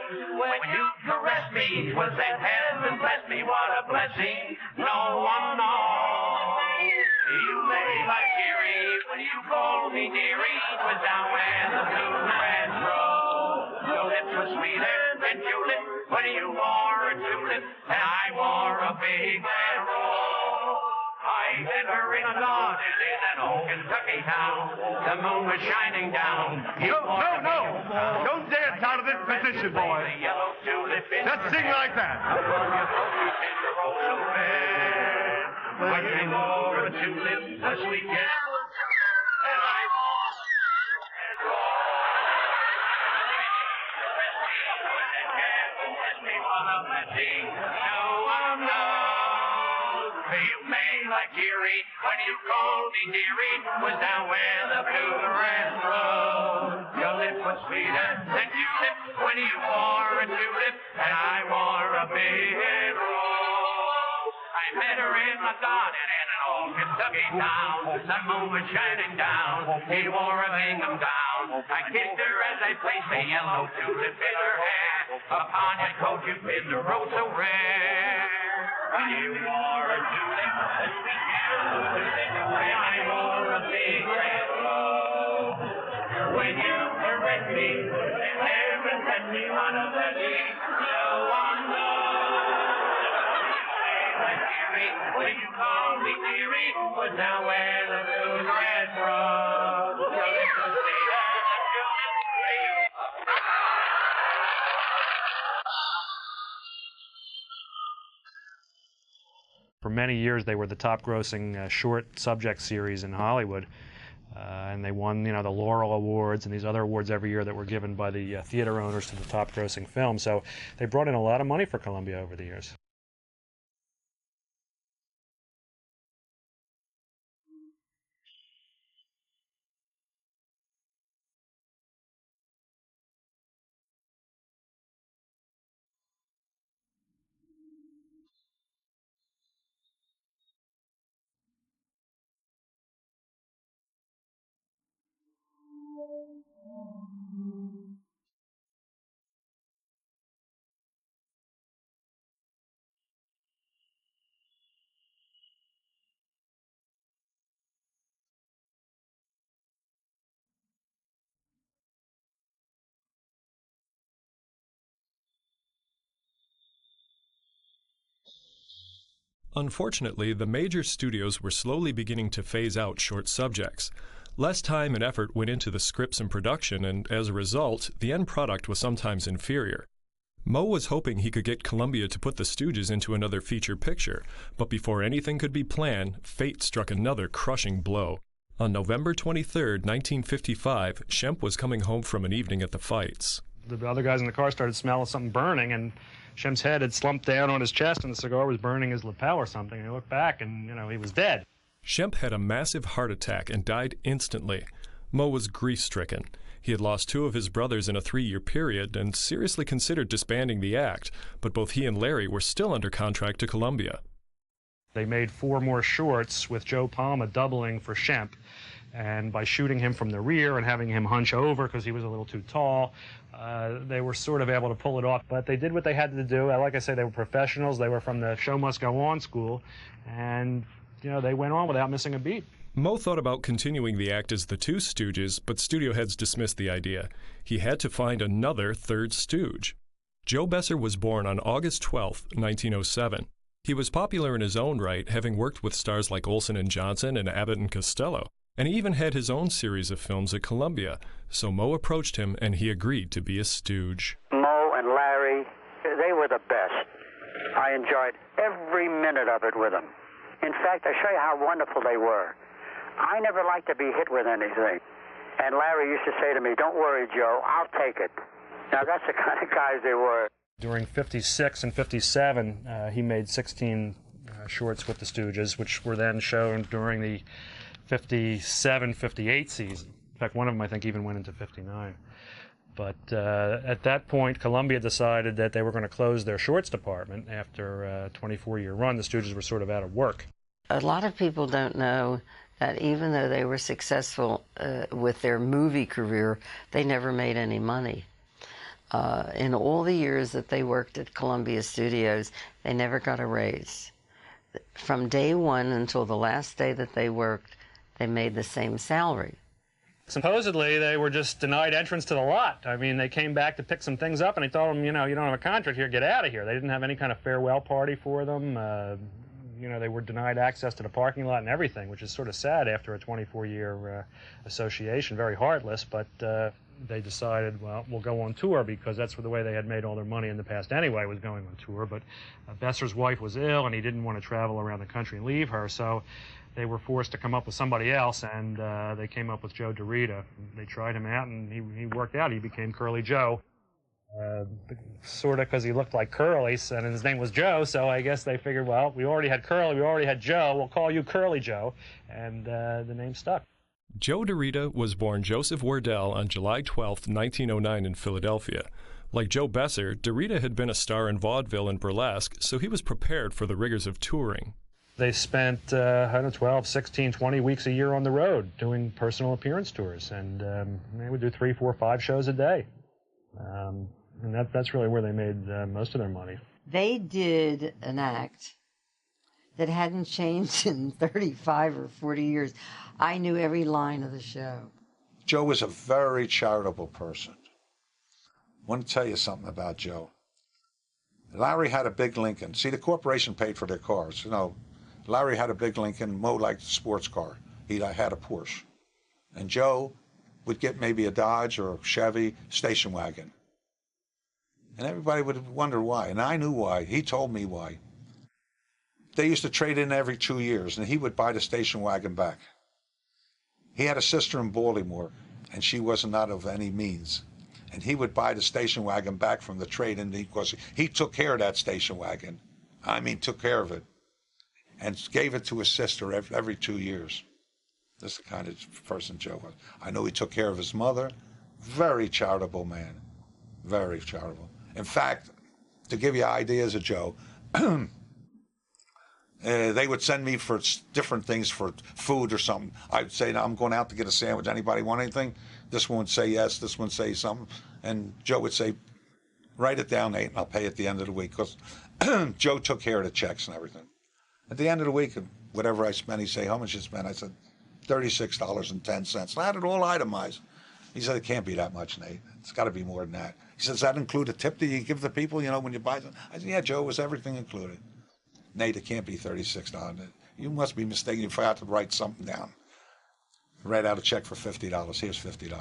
when you caress me. Was that heaven bless me? What a blessing. No one knows. You lay like dearie when you call me dearie. Was down where the blue red rose. Your lips were sweeter than tulip when you wore a tulip and I wore a big red rose. I met her in a garden in an old Kentucky town. The moon was shining down. No. Don't dance out of this position, boy. Just sing like that. When you wore a tulip, a sweet yellow, and I wore a rose. No one knows. You made like dearie when you called me dearie. Was down where the blue grass grows. Your lip was sweeter than tulip when you wore a tulip, and I wore a big rose. I met her in my garden in an old Kentucky town. The moon was shining down. He wore a gingham gown. I kissed her as I placed a yellow tulip in her hair. Upon your coat you pinned a rose so rare. When you wore a tulip, a sweet yellow tulip, and I wore a big red rose. When you caressed me, and heaven sent me one of the days, no one knows. When you called me dearie, was down where the blue grass grows. Your lips were sweeter than tulip when you... For many years, they were the top-grossing short subject series in Hollywood, and they won, the Laurel Awards and these other awards every year that were given by the theater owners to the top-grossing film. So they brought in a lot of money for Columbia over the years. Unfortunately, the major studios were slowly beginning to phase out short subjects. Less time and effort went into the scripts and production, and as a result, the end product was sometimes inferior. Moe was hoping he could get Columbia to put the Stooges into another feature picture, but before anything could be planned, fate struck another crushing blow. On November 23, 1955, Shemp was coming home from an evening at the fights. The other guys in the car started smelling something burning, and Shemp's head had slumped down on his chest, and the cigar was burning his lapel or something. And he looked back, and, he was dead. Shemp had a massive heart attack and died instantly. Moe was grief-stricken. He had lost 2 of his brothers in a 3-year period and seriously considered disbanding the act, but both he and Larry were still under contract to Columbia. They made 4 more shorts with Joe Palma doubling for Shemp. And by shooting him from the rear and having him hunch over because he was a little too tall, they were sort of able to pull it off. But they did what they had to do. Like I said, they were professionals. They were from the Show Must Go On school. And, they went on without missing a beat. Moe thought about continuing the act as the 2 Stooges, but studio heads dismissed the idea. He had to find another third Stooge. Joe Besser was born on August 12, 1907. He was popular in his own right, having worked with stars like Olsen and Johnson and Abbott and Costello. And he even had his own series of films at Columbia. So Moe approached him, and he agreed to be a Stooge. Moe and Larry, they were the best. I enjoyed every minute of it with them. In fact, I'll show you how wonderful they were. I never liked to be hit with anything. And Larry used to say to me, "Don't worry, Joe, I'll take it." Now, that's the kind of guys they were. During 56 and 57, he made 16 shorts with the Stooges, which were then shown during the 57-58 season. In fact, one of them, I think, even went into 59. But at that point, Columbia decided that they were going to close their shorts department after a 24-year run. The Stooges were sort of out of work. A lot of people don't know that even though they were successful with their movie career, they never made any money. In all the years that they worked at Columbia Studios, they never got a raise. From day one until the last day that they worked, they made the same salary. Supposedly, they were just denied entrance to the lot. I mean, they came back to pick some things up, and they told them, you know, you don't have a contract here, get out of here. They didn't have any kind of farewell party for them. You know, they were denied access to the parking lot and everything, which is sort of sad after a 24-year association. Very heartless, but they decided, well, we'll go on tour, because that's the way they had made all their money in the past anyway, was going on tour. But Besser's wife was ill, and he didn't want to travel around the country and leave her, so they were forced to come up with somebody else, and they came up with Joe DeRita. They tried him out, and he worked out. He became Curly Joe, sort of because he looked like Curly, and his name was Joe, so I guess they figured, well, we already had Curly, we already had Joe, we'll call you Curly Joe, and the name stuck. Joe DeRita was born Joseph Wardell on July 12, 1909 in Philadelphia. Like Joe Besser, DeRita had been a star in vaudeville and burlesque, so he was prepared for the rigors of touring. They spent, I don't know, 12, 16, 20 weeks a year on the road doing personal appearance tours, and they would do 3, 4, 5 shows a day. And that's really where they made most of their money. They did an act that hadn't changed in 35 or 40 years. I knew every line of the show. Joe was a very charitable person. I want to tell you something about Joe. Larry had a big Lincoln. See, the corporation paid for their cars. You know, Larry had a big Lincoln. Moe liked a sports car. He had a Porsche. And Joe would get maybe a Dodge or a Chevy station wagon. And everybody would wonder why. And I knew why. He told me why. They used to trade in every 2 years, and he would buy the station wagon back. He had a sister in Baltimore, and she was not of any means. And he would buy the station wagon back from the trade-in because he took care of that station wagon. I mean, took care of it. And gave it to his sister every 2 years. That's the kind of person Joe was. I know he took care of his mother. Very charitable man. Very charitable. In fact, to give you ideas of Joe, they would send me for different things, for food or something. I'd say, no, I'm going out to get a sandwich. Anybody want anything? This one would say yes, this one would say something. And Joe would say, write it down, Nate, and I'll pay at the end of the week. Because Joe took care of the checks and everything. At the end of the week, whatever I spent, he'd say, how much you spent? I said, $36.10. I had it all itemized. He said, it can't be that much, Nate. It's got to be more than that. He says, does that include a tip that you give the people, you know, when you buy them? I said, yeah, Joe, it was everything included. Nate, it can't be $36. You must be mistaken. You forgot to write something down. Write out a check for $50. Here's $50.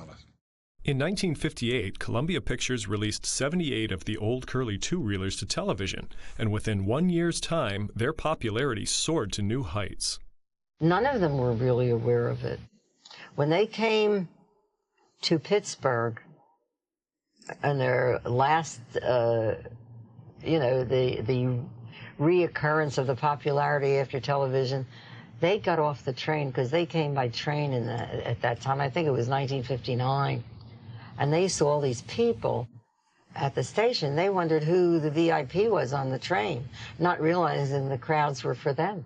In 1958, Columbia Pictures released 78 of the old Curly two-reelers to television, and within 1 year's time, their popularity soared to new heights. None of them were really aware of it. When they came to Pittsburgh, and their last, you know, the reoccurrence of the popularity after television, they got off the train, because they came by train at that time. I think it was 1959. And they saw all these people at the station. They wondered who the VIP was on the train, not realizing the crowds were for them.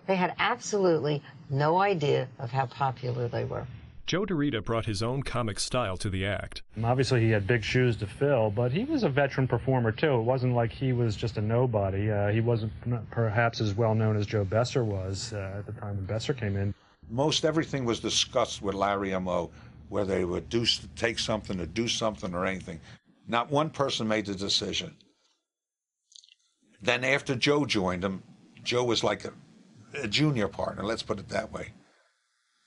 They had absolutely no idea of how popular they were. Joe DeRita brought his own comic style to the act. Obviously, he had big shoes to fill, but he was a veteran performer, too. It wasn't like he was just a nobody. He wasn't perhaps as well known as Joe Besser was at the time when Besser came in. Most everything was discussed with Larry and Moe, where they would take something or do something or anything. Not one person made the decision. Then after Joe joined him, Joe was like a junior partner, let's put it that way.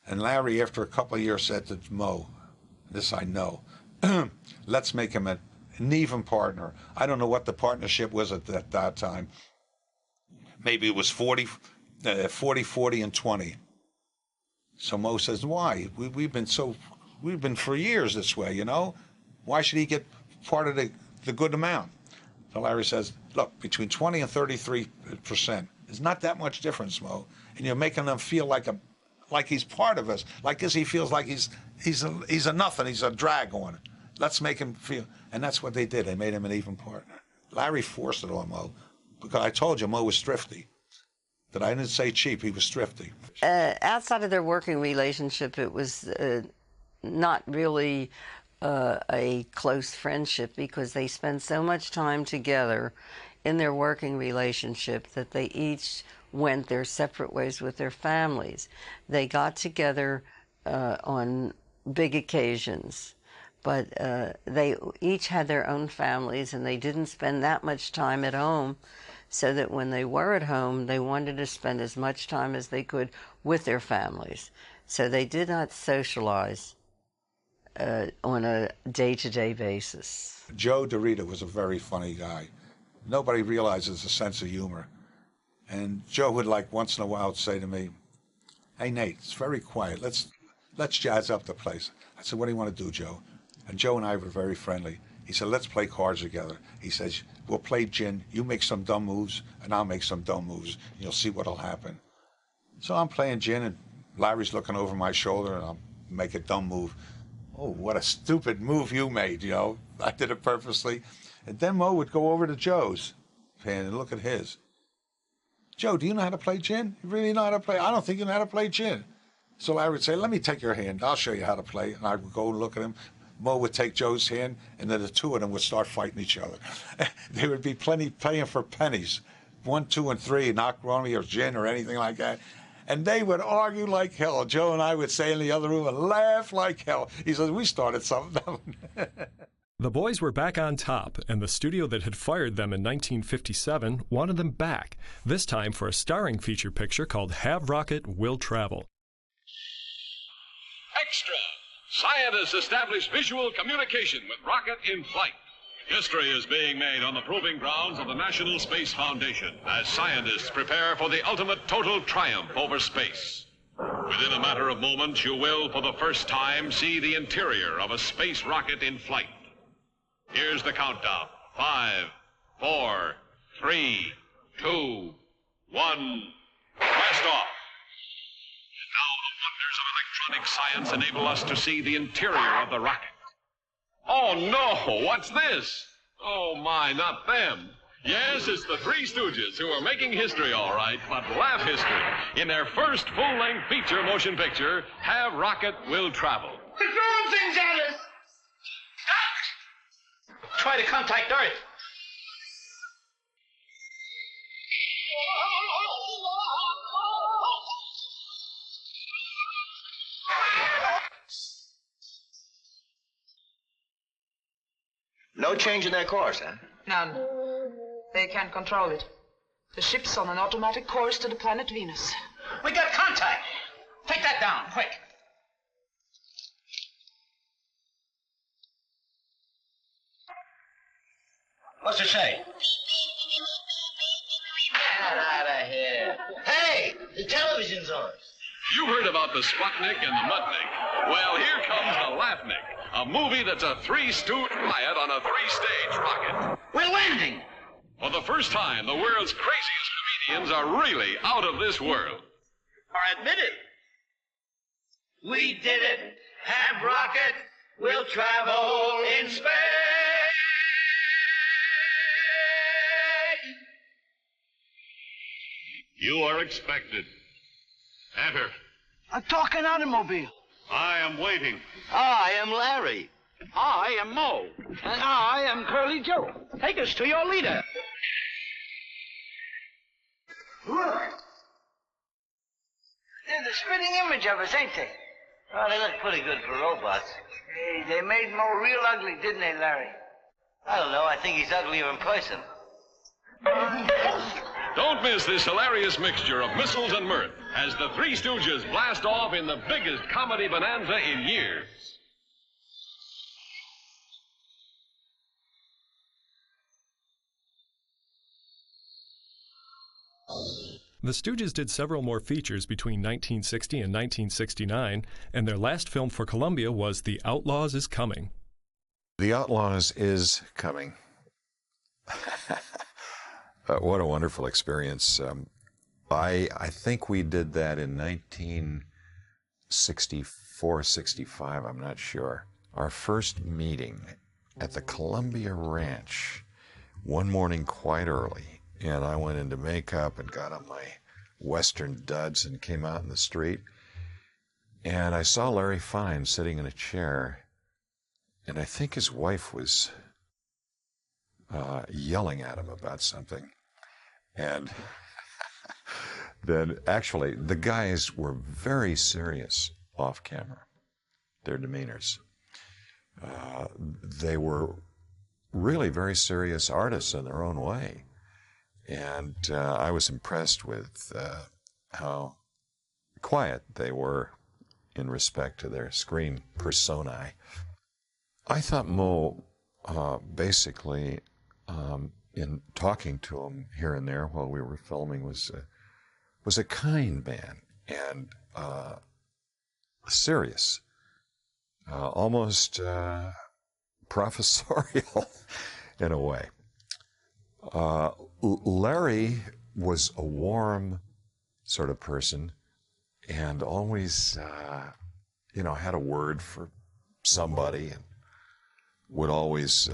And Larry, after a couple of years, said to Moe, this I know, let's make him an even partner. I don't know what the partnership was at that time. Maybe it was 40, 40, and 20. So Moe says, why? We've been for years this way, you know? Why should he get part of the good amount? So Larry says, look, between 20 and 33%, there's not that much difference, Moe. And you're making them feel like he's part of us. Like this, he feels like he's a nothing. He's a drag on it. Let's make him feel. And that's what they did. They made him an even partner. Larry forced it on Moe, because I told you Moe was thrifty. That I didn't say cheap. He was thrifty. Outside of their working relationship, it was not really a close friendship because they spent so much time together in their working relationship that they each went their separate ways with their families. They got together on big occasions, but they each had their own families and they didn't spend that much time at home, so that when they were at home, they wanted to spend as much time as they could with their families. So they did not socialize on a day-to-day basis. Joe DeRita was a very funny guy. Nobody realizes the sense of humor. And Joe would, like, once in a while say to me, "Hey, Nate, it's very quiet. Let's jazz up the place." I said, "What do you want to do, Joe?" And Joe and I were very friendly. He said, "Let's play cards together." He says, "We'll play gin. You make some dumb moves, and I'll make some dumb moves. And you'll see what'll happen." So I'm playing gin, and Larry's looking over my shoulder, and I'll make a dumb move. "Oh, what a stupid move you made, you know." I did it purposely. And then Moe would go over to Joe's and look at his. "Joe, do you know how to play gin? You really know how to play? I don't think you know how to play gin." So Larry would say, "Let me take your hand. I'll show you how to play." And I would go and look at him. Moe would take Joe's hand, and then the two of them would start fighting each other. There would be plenty paying for pennies, 1, 2, and 3, macaroni or gin or anything like that. And they would argue like hell. Joe and I would stay in the other room and laugh like hell. He says, "We started something." The boys were back on top, and the studio that had fired them in 1957 wanted them back, this time for a starring feature picture called Have Rocket, Will Travel. Extra! Scientists establish visual communication with rocket in flight. History is being made on the proving grounds of the National Space Foundation as scientists prepare for the ultimate total triumph over space. Within a matter of moments, you will, for the first time, see the interior of a space rocket in flight. Here's the countdown. 5, 4, 3, 2, 1, blast off. Now the wonders of electronic science enable us to see the interior of the rocket. Oh, no! What's this? Oh, my, not them. Yes, it's the Three Stooges who are making history, all right, but laugh history in their first full-length feature motion picture, Have Rocket, Will Travel. They're throwing things at us! Try to contact Earth. No change in their course, huh? None. They can't control it. The ship's on an automatic course to the planet Venus. We got contact. Take that down, quick. What's it say? Get out of here. Hey, the television's on. You heard about the Sputnik and the Mudnik. Well, here comes the Laughnik, a movie that's a three-stooge riot on a three-stage rocket. We're landing. For the first time, the world's craziest comedians are really out of this world. Or admit it. We did it. Have rocket. We'll travel in space. You are expected. Enter. A talking automobile. I am waiting. I am Larry. I am Moe. And I am Curly Joe. Take us to your leader. Look. They're the spitting image of us, ain't they? Oh, they look pretty good for robots. Hey, they made Moe real ugly, didn't they, Larry? I don't know. I think he's uglier in person. Don't miss this hilarious mixture of missiles and mirth as the Three Stooges blast off in the biggest comedy bonanza in years. The Stooges did several more features between 1960 and 1969, and their last film for Columbia was The Outlaws Is Coming. The Outlaws is Coming. What a wonderful experience. I think we did that in 1964, 65, I'm not sure. Our first meeting at the Columbia Ranch one morning quite early, and I went into makeup and got on my Western duds and came out in the street, and I saw Larry Fine sitting in a chair, and I think his wife was yelling at him about something. And then actually the guys were very serious off camera, their demeanors. They were really very serious artists in their own way. And I was impressed with how quiet they were in respect to their screen personae. I thought Moe basically, in talking to him here and there while we were filming, was a kind man and serious, almost professorial in a way. Larry was a warm sort of person and always, had a word for somebody and would always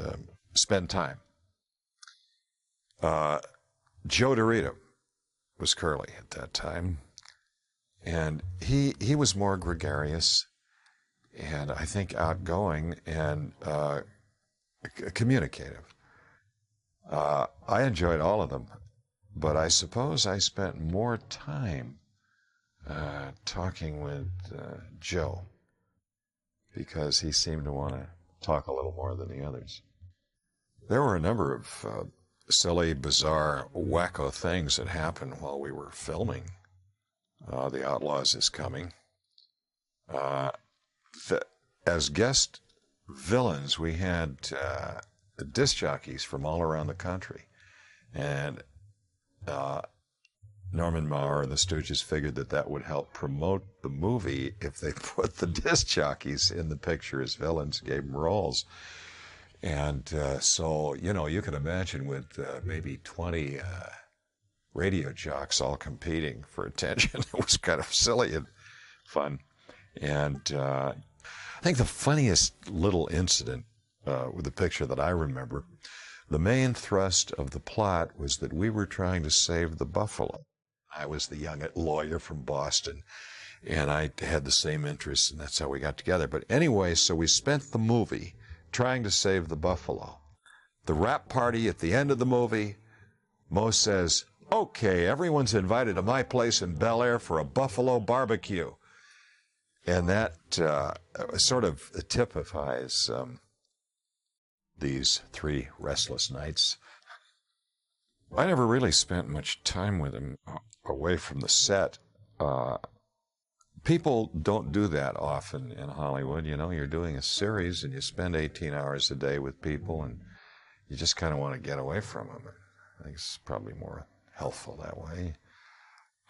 spend time. Joe DeRita was Curley at that time, and he was more gregarious and I think outgoing and communicative. I enjoyed all of them, but I suppose I spent more time talking with Joe because he seemed to want to talk a little more than the others. There were a number of silly, bizarre, wacko things that happened while we were filming The Outlaws Is Coming. As guest villains, we had disc jockeys from all around the country. And Norman Maurer and the Stooges figured that would help promote the movie if they put the disc jockeys in the picture as villains, gave them roles. And so, you can imagine with maybe 20 radio jocks all competing for attention, it was kind of silly and fun. And I think the funniest little incident with the picture that I remember, the main thrust of the plot was that we were trying to save the buffalo. I was the young lawyer from Boston, and I had the same interests, and that's how we got together. But anyway, so we spent the movie trying to save the buffalo. The wrap party at the end of the movie, Moe says, "Okay, everyone's invited to my place in Bel Air for a buffalo barbecue." And that sort of typifies these 3 restless nights. I never really spent much time with him away from the set. People don't do that often in Hollywood. You're doing a series and you spend 18 hours a day with people and you just kind of want to get away from them. I think it's probably more helpful that way.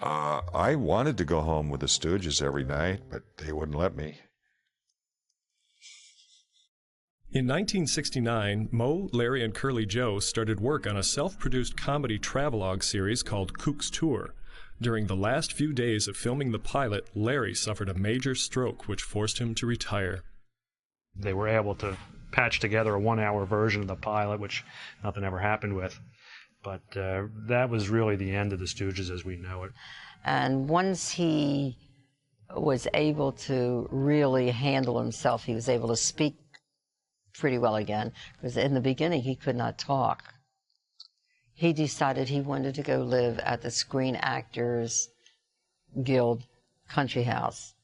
I wanted to go home with the Stooges every night, but they wouldn't let me. In 1969, Moe, Larry, and Curly Joe started work on a self-produced comedy travelogue series called Kook's Tour. During the last few days of filming the pilot, Larry suffered a major stroke which forced him to retire. They were able to patch together a 1-hour version of the pilot, which nothing ever happened with. But that was really the end of the Stooges as we know it. And once he was able to really handle himself, he was able to speak pretty well again, because in the beginning he could not talk. He decided he wanted to go live at the Screen Actors Guild country house.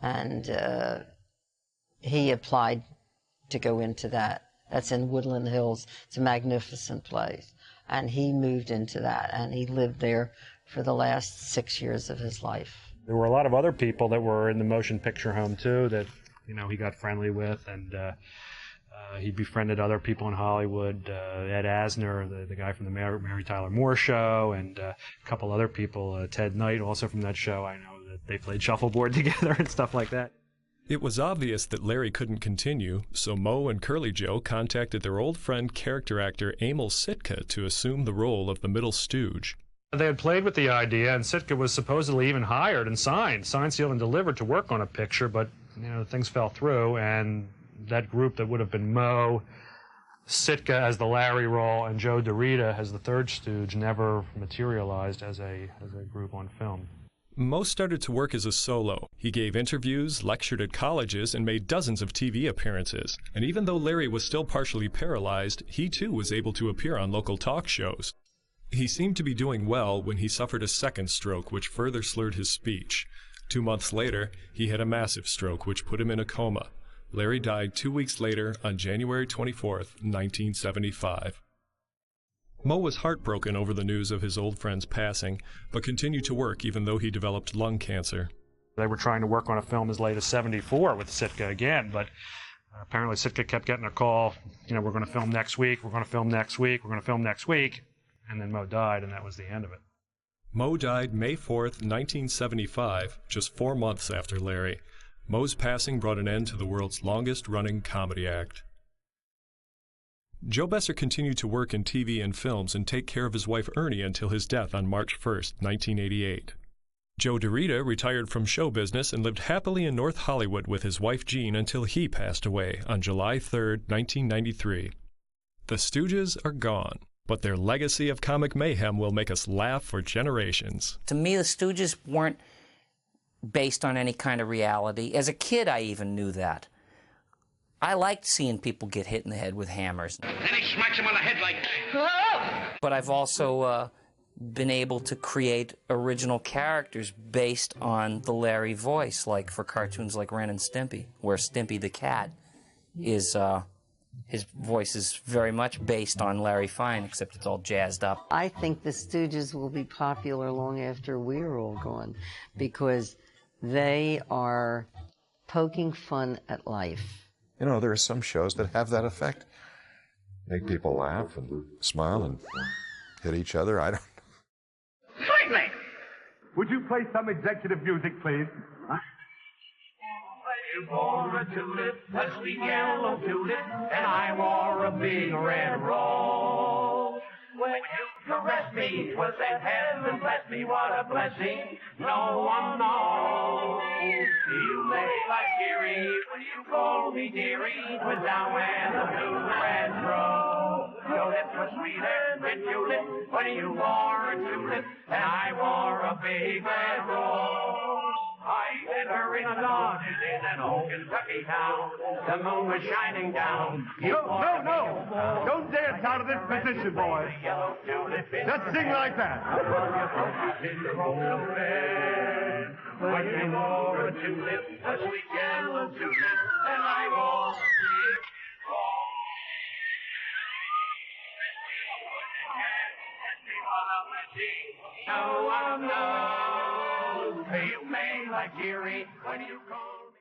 And he applied to go into that. That's in Woodland Hills. It's a magnificent place. And he moved into that, and he lived there for the last 6 years of his life. There were a lot of other people that were in the motion picture home, too, that he got friendly with, and he befriended other people in Hollywood, Ed Asner, the guy from the Mary Tyler Moore Show, and a couple other people, Ted Knight, also from that show. I know that they played shuffleboard together and stuff like that. It was obvious that Larry couldn't continue, so Moe and Curly Joe contacted their old friend character actor Emil Sitka to assume the role of the middle stooge. They had played with the idea, and Sitka was supposedly even hired and signed, sealed, and delivered to work on a picture, but things fell through, and that group that would have been Moe, Sitka as the Larry role, and Joe DeRita as the third stooge never materialized as a group on film. Moe started to work as a solo. He gave interviews, lectured at colleges, and made dozens of TV appearances. And even though Larry was still partially paralyzed, he too was able to appear on local talk shows. He seemed to be doing well when he suffered a second stroke, which further slurred his speech. 2 months later, he had a massive stroke, which put him in a coma. Larry died 2 weeks later on January 24th, 1975. Moe was heartbroken over the news of his old friend's passing, but continued to work even though he developed lung cancer. They were trying to work on a film as late as '74 with Sitka again, but apparently Sitka kept getting a call, we're going to film next week, we're going to film next week, we're going to film next week, and then Moe died, and that was the end of it. Moe died May 4th, 1975, just 4 months after Larry. Moe's passing brought an end to the world's longest-running comedy act. Joe Besser continued to work in TV and films and take care of his wife Ernie until his death on March 1st, 1988. Joe DeRita retired from show business and lived happily in North Hollywood with his wife Jean until he passed away on July 3rd, 1993. The Stooges are gone, but their legacy of comic mayhem will make us laugh for generations. To me, the Stooges weren't based on any kind of reality. As a kid, I even knew that. I liked seeing people get hit in the head with hammers. Then he smacks him on the head like that. But I've also been able to create original characters based on the Larry voice, like for cartoons like Ren and Stimpy, where Stimpy the cat is, his voice is very much based on Larry Fine, except it's all jazzed up. I think the Stooges will be popular long after we're all gone, because they are poking fun at life. There are some shows that have that effect. Make people laugh and smile and hit each other. I don't know. Slightly! Would you play some executive music, please? You wore a tulip, a sweet yellow tulip, and I wore a big red rose. When you caressed me, 'twas that heaven bless me, what a blessing, no one knows. You lay like dearie, when you called me dearie, 'twas down where the blue red rose. Your lips were sweeter than tulip, when you wore a tulip, and I wore a big red rose. I met her in a garden in an old Kentucky town. The moon was shining down. No. Don't dance out of this position, boys. Just sing like that. When you wore a tulip, a sweet yellow tulip, and I wore a big no one knows. You may like dearie when you call me.